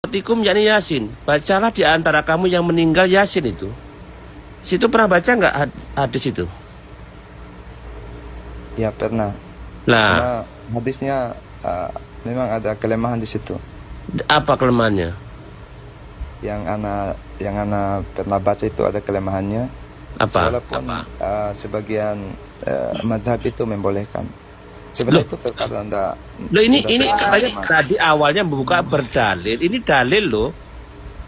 Tikum yakni Yasin. Bacalah di antara kamu yang meninggal Yasin itu. Situ pernah baca nggak hadis itu? Ya pernah. Nah, Cuma hadisnya memang ada kelemahan di situ. apa kelemahannya? Yang ana pernah baca itu ada kelemahannya. Apa? Walaupun sebagian mazhab itu membolehkan. Sebenarnya itu perkara anda. Loh ini katanya tadi awalnya membuka berdalil. Ini dalil loh.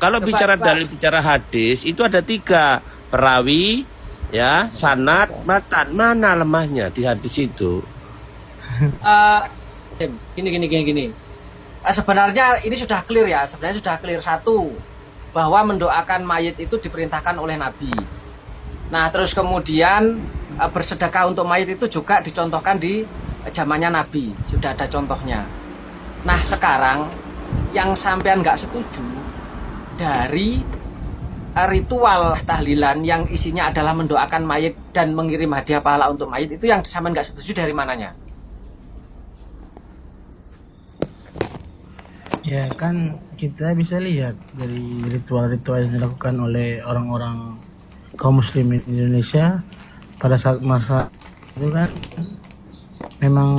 Kalau bicara dalil, bicara hadis itu ada 3 perawi, ya, sanad, matan. Mana lemahnya di hadis itu? Gini. Sebenarnya ini sudah clear ya. Sebenarnya sudah clear. 1, bahwa mendoakan mayit itu diperintahkan oleh Nabi. Nah, terus kemudian bersedekah untuk mayit itu juga dicontohkan di zamannya Nabi. Sudah ada contohnya. Nah, sekarang yang sampean nggak setuju dari ritual tahlilan yang isinya adalah mendoakan mayit dan mengirim hadiah pahala untuk mayit, itu yang sampean nggak setuju dari mananya? Ya kan kita bisa lihat dari ritual-ritual yang dilakukan oleh orang-orang kaum muslimin Indonesia pada saat masa itu kan memang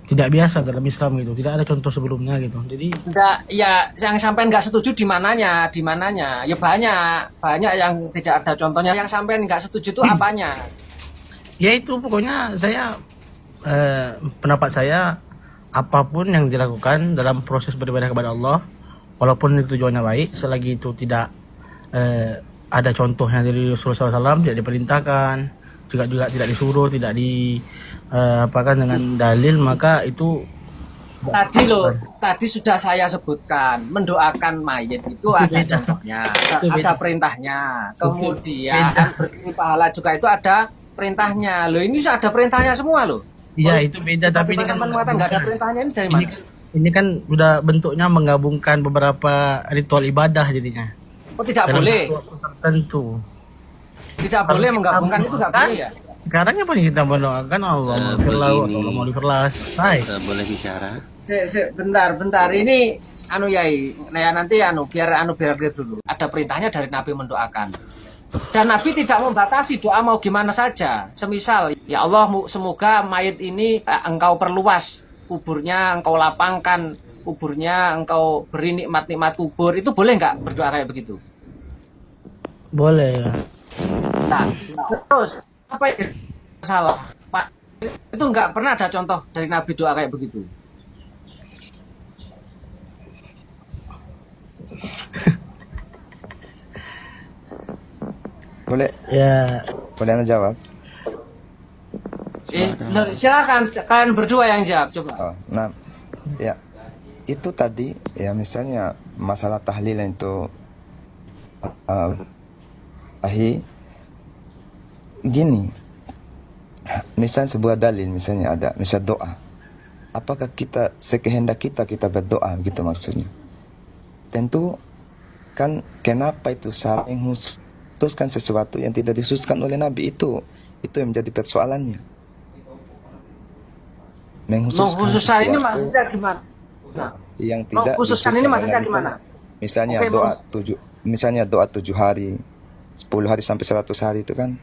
tidak biasa dalam Islam gitu, tidak ada contoh sebelumnya gitu. Jadi Enggak, ya yang sampean nggak setuju di mananya? Di mananya? Ya banyak yang tidak ada contohnya. Yang sampean nggak setuju itu apanya? ya itu pokoknya saya pendapat saya, apapun yang dilakukan dalam proses beribadah kepada Allah, walaupun itu tujuannya baik, selagi itu tidak ada contohnya dari Rasulullah SAW, tidak diperintahkan, juga tidak disuruh, tidak apakan dengan dalil, maka itu Tadi sudah saya sebutkan, mendoakan mayit itu ada contohnya, ada perintahnya. Kemudian berkirim pahala juga itu ada perintahnya. Loh, ini sudah ada perintahnya semua loh. Iya, itu beda, tapi ini kan mengatakan nggak ada perintahnya, ini dari mana? Ini kan udah bentuknya menggabungkan beberapa ritual ibadah jadinya. Oh, tidak Dalam boleh. waktu tertentu. Tidak boleh menggabungkan, itu nggak boleh ya? Sekarang apa nih kita mendoakan Allah maghfirlahu, Allah mau diperlas. Hai. Boleh bicara? Bentar. Ini Yai, nah nanti biar clear dulu. Ada perintahnya dari Nabi mendoakan. Dan Nabi tidak membatasi doa mau gimana saja. Semisal, ya Allah, semoga mayit ini engkau perluas kuburnya, engkau lapangkan kuburnya, engkau beri nikmat-nikmat kubur. Itu boleh nggak berdoa kayak begitu? Boleh ya. Nah, terus apa yang salah, Pak? Itu nggak pernah ada contoh dari Nabi doa kayak begitu. Boleh Ya, anda jawab? Silakan kalian berdua yang jawab, coba. Oh, nah, ya itu tadi ya misalnya masalah tahlil itu gini, misal sebuah dalil, misalnya ada misal doa, apakah kita sekehendak kita berdoa gitu maksudnya? Tentu kan kenapa itu saling khususkan sesuatu yang tidak dikhususkan oleh Nabi, itu yang menjadi persoalannya. Mengkhususkan ini maksudnya gimana? Nah, yang tidak mengkhususkan ini maksudnya gimana? Misalnya Oke, doa 7 hari, 10 hari sampai 100 hari itu kan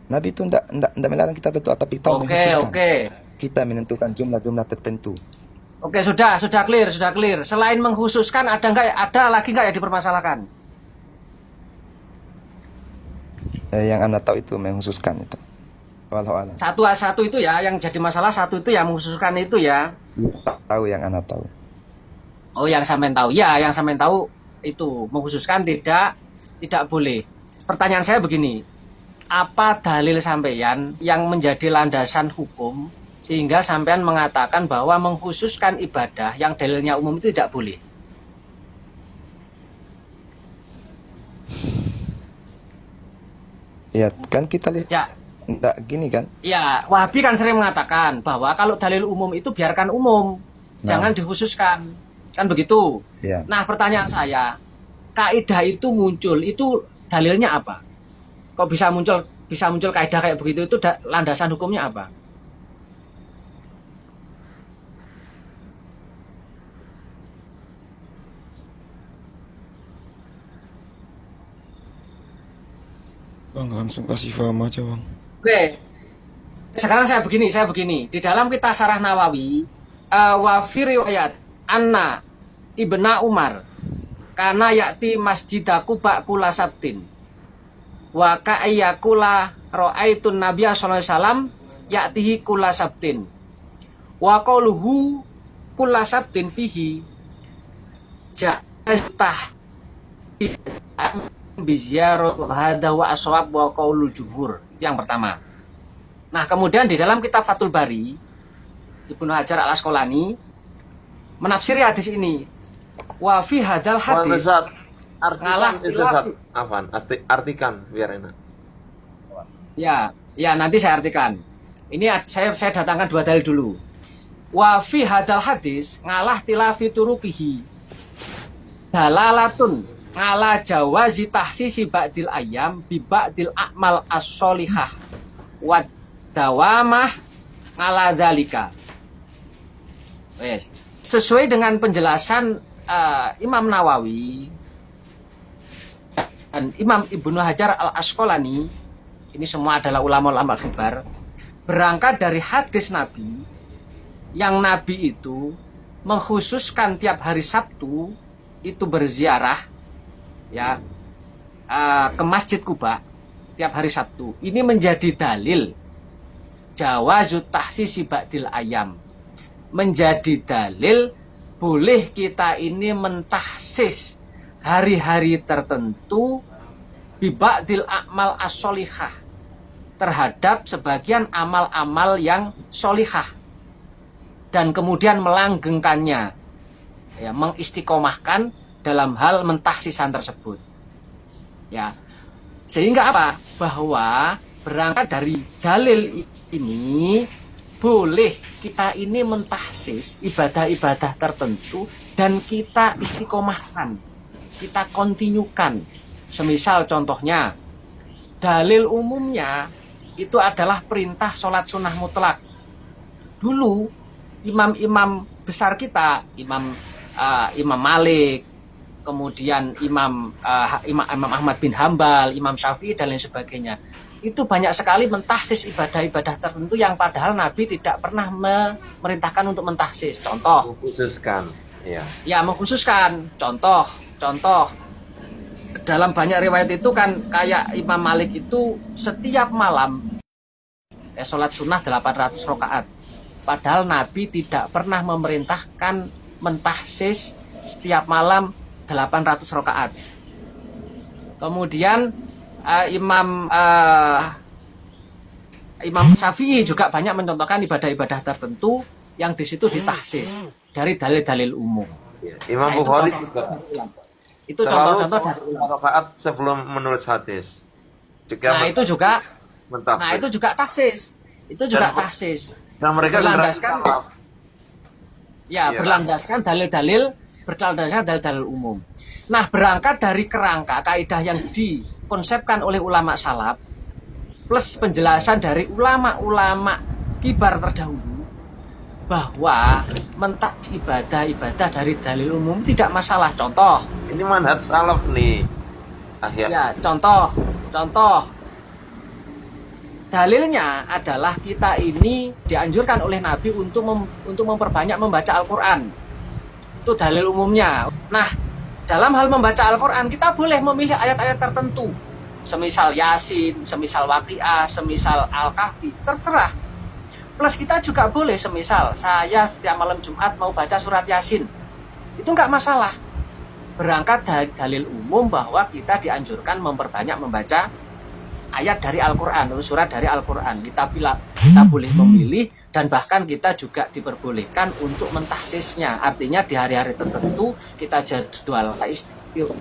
Nabi itu enggak melarang kita berdoa, tapi kita mengkhususkan. Kita menentukan jumlah-jumlah tertentu. Oke, sudah clear. Selain mengkhususkan ada lagi nggak yang dipermasalahkan? Yang Anda tahu itu mengkhususkan itu. Wallahu a'lam. Satu itu ya yang jadi masalah, satu itu ya mengkhususkan itu ya. Tahu yang Anda tahu. Oh, yang sampean tahu. Ya, yang sampean tahu itu mengkhususkan tidak boleh. Pertanyaan saya begini, apa dalil sampean yang menjadi landasan hukum sehingga sampean mengatakan bahwa mengkhususkan ibadah yang dalilnya umum itu tidak boleh? Ya, kan kita lihat. Ya. Enggak gini kan? Ya, Wahabi kan sering mengatakan bahwa kalau dalil umum itu biarkan umum, jangan dikhususkan. Kan begitu? Ya. Nah, pertanyaan saya, kaidah itu muncul, itu dalilnya apa? Kok bisa muncul kaidah kayak begitu, itu landasan hukumnya apa? Bang, langsung kasih paham aja, Bang. Oke, sekarang saya begini. Di dalam kita Syarah Nawawi, wa fi riwayat anna Ibna Umar kana yakti masjida Quba kula sabtin wa ka'ayyakula ra'aitun nabiyya sallallahu alaihi wasallam ya'tihi kula sabtin wa qauluhu kula sabtin fihi ja'atah biziarah hadha wa aswab wa qaulul jumhur. Itu yang pertama. Nah, kemudian di dalam kitab Fathul Bari, Ibnu Hajar Al-Asqalani menafsiri hadis ini. Wa fi hadal hadis ngalah artikan biar enak. Ya nanti saya artikan. Ini saya datangkan 2 dalil dulu. Wa fi hadal hadis ngalah tilafi turukihi dalalatun ngala jawazi tahsisi ba'dil ayam bi ba'dil a'mal as-solihah wa dawamah ngala dzalika. Yes. Sesuai dengan penjelasan Imam Nawawi dan Imam Ibnu Hajar Al-Asqalani, ini semua adalah ulama-ulama kibar, berangkat dari hadis Nabi yang Nabi itu mengkhususkan tiap hari Sabtu itu berziarah ya ke Masjid Quba tiap hari Sabtu. Ini menjadi dalil jawazut tahsisi ba'dil ayam, menjadi dalil boleh kita ini mentahsis hari-hari tertentu biba'dil a'mal as-solihah, terhadap sebagian amal-amal yang solihah, dan kemudian melanggengkannya, ya, mengistiqomahkan dalam hal mentahsisan tersebut, ya. Sehingga apa? Bahwa berangkat dari dalil ini boleh kita ini mentahsis ibadah-ibadah tertentu dan kita istiqomahkan, kita kontinukan. Semisal contohnya, dalil umumnya itu adalah perintah sholat sunnah mutlak. Dulu imam-imam besar kita, Imam Malik, kemudian Imam Ahmad bin Hambal, Imam Syafi'i dan lain sebagainya, itu banyak sekali mentahsis ibadah-ibadah tertentu yang padahal Nabi tidak pernah memerintahkan untuk mentahsis. Contoh, Mengkhususkan, ya. Ya, mengkhususkan. Contoh dalam banyak riwayat itu kan kayak Imam Malik itu setiap malam sholat sunnah 800 rakaat. Padahal Nabi tidak pernah memerintahkan mentahsis setiap malam 800 rakaat. Kemudian Imam Syafi'i juga banyak mencontohkan ibadah-ibadah tertentu yang di situ ditahsis dari dalil-dalil umum. Ya. Imam Bukhari juga. Itu contoh-contoh dari rakaat sebelum menulis hadis. Nah, itu juga mentahsis. Nah, itu juga tahsis. Itu juga tahsis. Nah, mereka berlandaskan ya. berlandaskan dalil-dalil umum. Nah, berangkat dari kerangka kaidah yang dikonsepkan oleh ulama salaf plus penjelasan dari ulama-ulama kibar terdahulu bahwa mentah ibadah-ibadah dari dalil umum tidak masalah. Contoh, ini manhaj salaf nih. Ya, contoh dalilnya adalah kita ini dianjurkan oleh Nabi untuk memperbanyak membaca Al-Quran. Itu dalil umumnya. Nah, dalam hal membaca Al-Quran kita boleh memilih ayat-ayat tertentu, semisal Yasin, semisal Waqiah, semisal Al-Kahfi, terserah. Plus kita juga boleh semisal saya setiap malam Jumat mau baca surat Yasin, itu nggak masalah. Berangkat dari dalil umum bahwa kita dianjurkan memperbanyak membaca ayat dari Al-Quran atau surat dari Al-Quran. Kita boleh memilih dan bahkan kita juga diperbolehkan untuk mentahsisnya. Artinya di hari-hari tertentu kita jadwal istiqomah.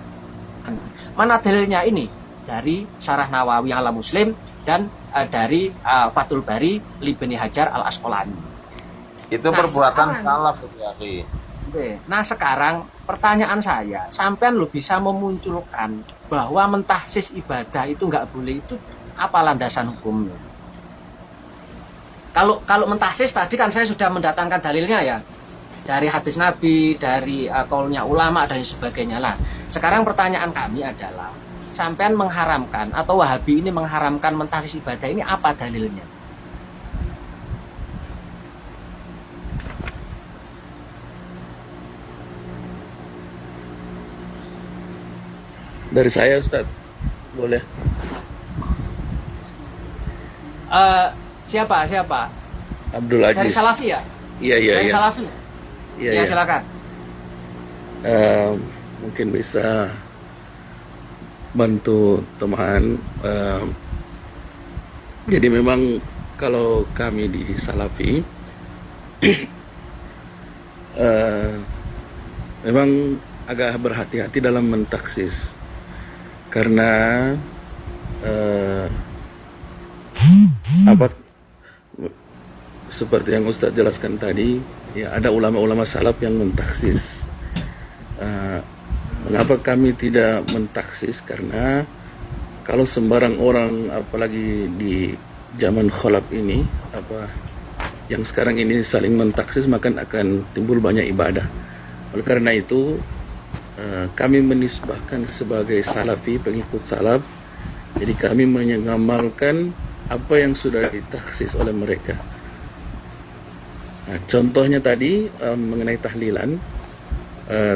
Mana dalilnya ini? Dari Syarah Nawawi ala Muslim dan dari Fathul Bari Ibnu Hajar Al-Asqalani. Itu perbuatan salaf ya. Nah, sekarang pertanyaan saya, sampean lo bisa memunculkan bahwa mentahsis ibadah itu nggak boleh, itu apa landasan hukumnya? Kalau mentahsis tadi kan saya sudah mendatangkan dalilnya ya, dari hadis Nabi, dari kaulnya ulama dan sebagainya lah. Sekarang pertanyaan kami adalah, sampean mengharamkan atau Wahabi ini mengharamkan mentahsis ibadah, ini apa dalilnya? Dari saya Ustaz, boleh? Siapa? Abdul Dari Aziz. Salafi ya? Iya, iya, Dari iya. Salafi? Iya, Ya, iya. silakan. Mungkin bisa bantu teman. Jadi memang kalau kami di Salafi, memang agak berhati-hati dalam mentaksis. Karena apa seperti yang Ustadz jelaskan tadi, ya ada ulama-ulama salaf yang mentaksis. Mengapa kami tidak mentaksis? Karena kalau sembarang orang, apalagi di zaman kholaf ini, yang sekarang ini saling mentaksis, maka akan timbul banyak ibadah. Oleh karena itu, kami menisbahkan sebagai salafi, pengikut salaf. Jadi kami mengamalkan apa yang sudah ditaksis oleh mereka. Nah, contohnya tadi mengenai tahlilan,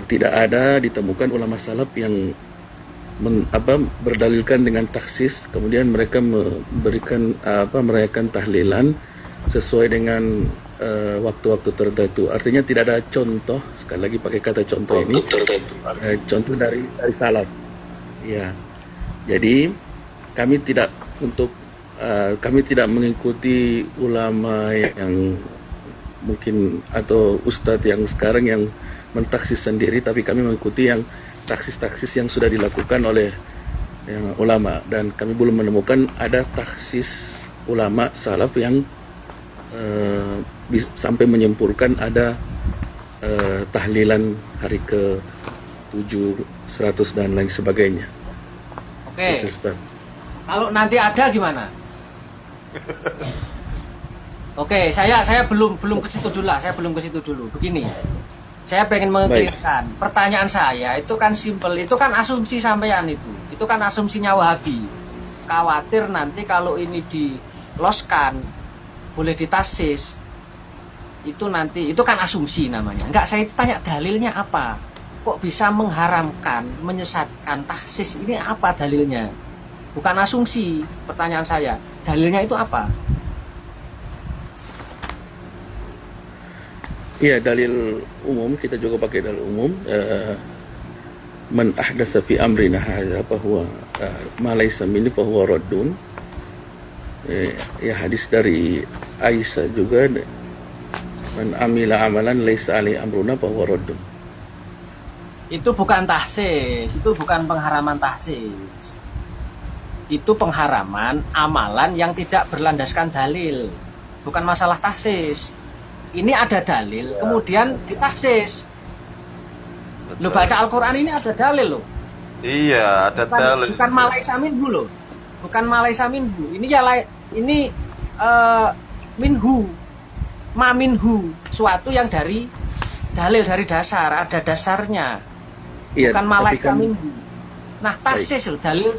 tidak ada ditemukan ulama salaf yang berdalilkan dengan taksis, kemudian mereka memberikan merayakan tahlilan sesuai dengan waktu-waktu tertentu. Artinya tidak ada contoh, sekali lagi pakai kata contoh ini, contoh dari salaf. Ya, jadi kami tidak mengikuti ulama yang mungkin atau ustadz yang sekarang yang mentaksis sendiri, tapi kami mengikuti yang taksis-taksis yang sudah dilakukan oleh ulama, dan kami belum menemukan ada taksis ulama salaf yang sampai menyimpulkan ada tahlilan hari ke-7, 100 dan lain sebagainya. Oke. Itu, Ustaz. Kalau nanti ada gimana? Oke, saya belum ke situ dulu lah. Saya belum ke situ dulu. Begini, saya pengen mengklirkan. Pertanyaan saya itu kan simpel. Itu kan asumsi sampean itu. Itu kan asumsinya Wahabi. Khawatir nanti kalau ini diloskan, boleh ditasis. Itu nanti, itu kan asumsi namanya. Enggak, saya tanya dalilnya apa? Kok bisa mengharamkan, menyesatkan tahsis? Ini apa dalilnya? Bukan asumsi, pertanyaan saya. Dalilnya itu apa? Iya, dalil umum, kita juga pakai dalil umum. Man ahdasa fi amrina hadza fa huwa ma laysa minhu fa huwa raddun. Ya, hadis dari Aisyah juga, man amila amalan laysa alaihi amruna fa huwa raddun. Itu bukan tahsis, itu bukan pengharaman tahsis. Itu pengharaman amalan yang tidak berlandaskan dalil. Bukan masalah tahsis. Ini ada dalil, kemudian ditahsis. Lo baca Al-Quran ini ada dalil loh. Iya, ada dalil. Bukan malaisa minhu loh. Bukan malaisa minhu. Ini ya ini minhu. Ma minhu, suatu yang dari dalil, dari dasar, ada dasarnya. Iya, Bukan malaisa kan, minhu. Nah, tahsis loh, dalil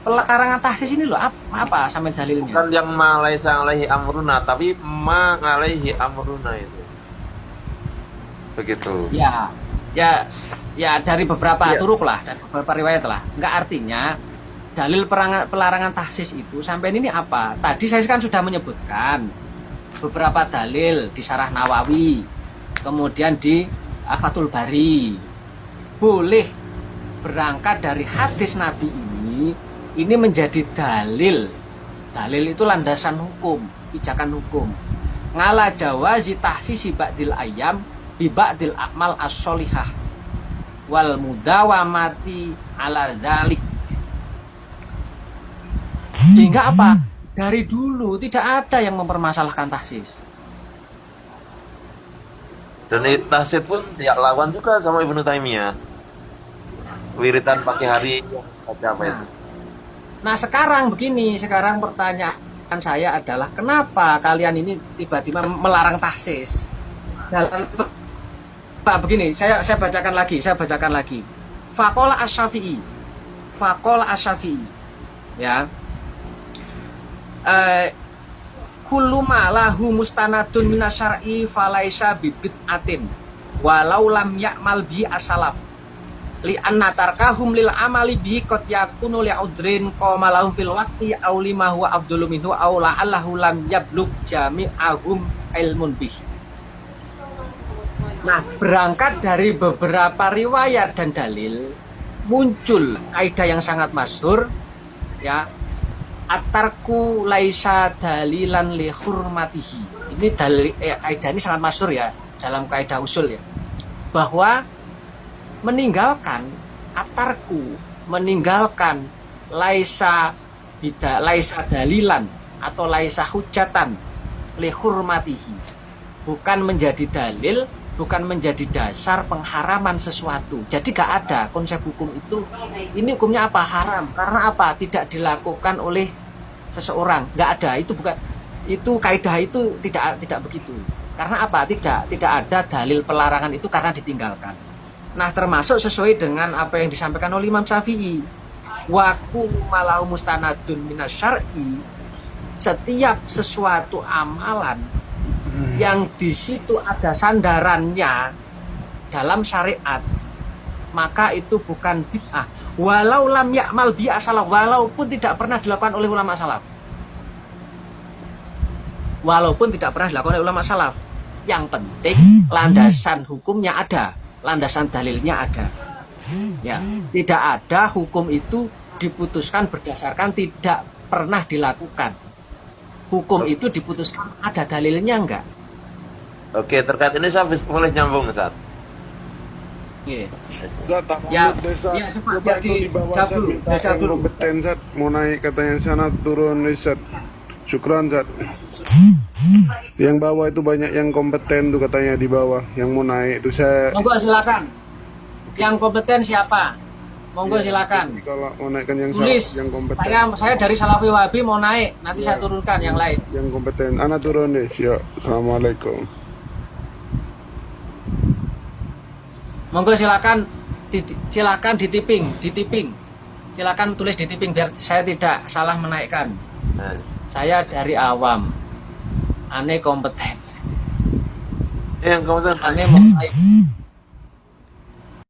karangan tahsis ini loh apa sampai dalilnya? Bukan yang ma laisa alaihi amruna, tapi ma alaihi amruna itu. Begitu. Ya dari beberapa Ya. turuk lah, dan beberapa riwayat lah. Enggak, artinya dalil pelarangan tahsis itu sampai ini apa? Tadi saya kan sudah menyebutkan beberapa dalil di Syarah Nawawi, kemudian di Fathul Bari. Boleh berangkat dari hadis Nabi ini menjadi dalil. Dalil itu landasan hukum, pijakan hukum. Ngala jawazi tahsisi ba'dil ayam bi ba'dil akmal as-solihah wal mudawamati ala dzalik. Sehingga apa? Dari dulu tidak ada yang mempermasalahkan tahsis. Dan tahsis pun tidak lawan juga sama Ibnu Taimiyah. Wiritan pagi hari baca apa itu? Nah sekarang begini, sekarang pertanyaan saya adalah kenapa kalian ini tiba-tiba melarang tahsis? Dalam Pak begini, saya bacakan lagi. Faqala Asy-Syafi'i. faqala Asy-Syafi'i. Ya. Kullu ma lahu mustanadun minasyar'i falaisa bibid'atin walau lam ya'mal bi asalaf li anna tarkahum lil amali bi qad yakunu li udrin qama lahum fil waqti aw lima huwa afdalu minhu aw la'allahu lam yablugh jami'ahum ilmun bih. Nah, berangkat dari beberapa riwayat dan dalil muncul kaidah yang sangat masyhur, ya, atarku laisa dalilan li hurmatihi. Ini dalil kaidah ini sangat masyhur ya dalam kaidah usul ya. Bahwa meninggalkan atarku, meninggalkan laisa dalilan atau laisa hujatan li hurmatihi. Bukan menjadi dalil, bukan menjadi dasar pengharaman sesuatu. Jadi gak ada konsep hukum itu. Ini hukumnya apa? Haram. Karena apa? Tidak dilakukan oleh seseorang. Gak ada. Itu bukan. Itu kaidah itu tidak begitu. Karena apa? Tidak ada dalil pelarangan itu karena ditinggalkan. Nah, termasuk sesuai dengan apa yang disampaikan oleh Imam Syafi'i. Wa kullu malahu mustanadun minasyar'i. Setiap sesuatu amalan yang di situ ada sandarannya dalam syariat, maka itu bukan bid'ah. Walau lam ya'mal bi asalaf, walaupun tidak pernah dilakukan oleh ulama salaf. Walaupun tidak pernah dilakukan oleh ulama salaf. Yang penting landasan hukumnya ada, landasan dalilnya ada. Ya, tidak ada hukum itu diputuskan berdasarkan tidak pernah dilakukan. Hukum itu diputuskan ada dalilnya enggak? Oke, terkait ini saya boleh nyambung, Ustaz. Iya. Zat, Ya, desa, ya, coba coba biar itu di bawah Zat, dulu, minta baca yang dulu. kompeten Zat, mau naik katanya sana turun Zat. Syukran Zat. Yang bawah itu banyak yang kompeten tuh katanya di bawah, yang mau naik itu saya. Monggo silakan. Yang kompeten siapa? Monggo silakan. Kalau mau naikkan yang Tulis. yang kompeten. Saya dari Salafi Wahabi mau naik, nanti saya turunkan yang lain. Yang kompeten. Ana turun nih, siap. Assalamualaikum. Monggo silakan ditiping. Silakan tulis di tipping biar saya tidak salah menaikkan. Nah, Saya dari awam. Aneh kompeten. yang kemudian Aneh mau naik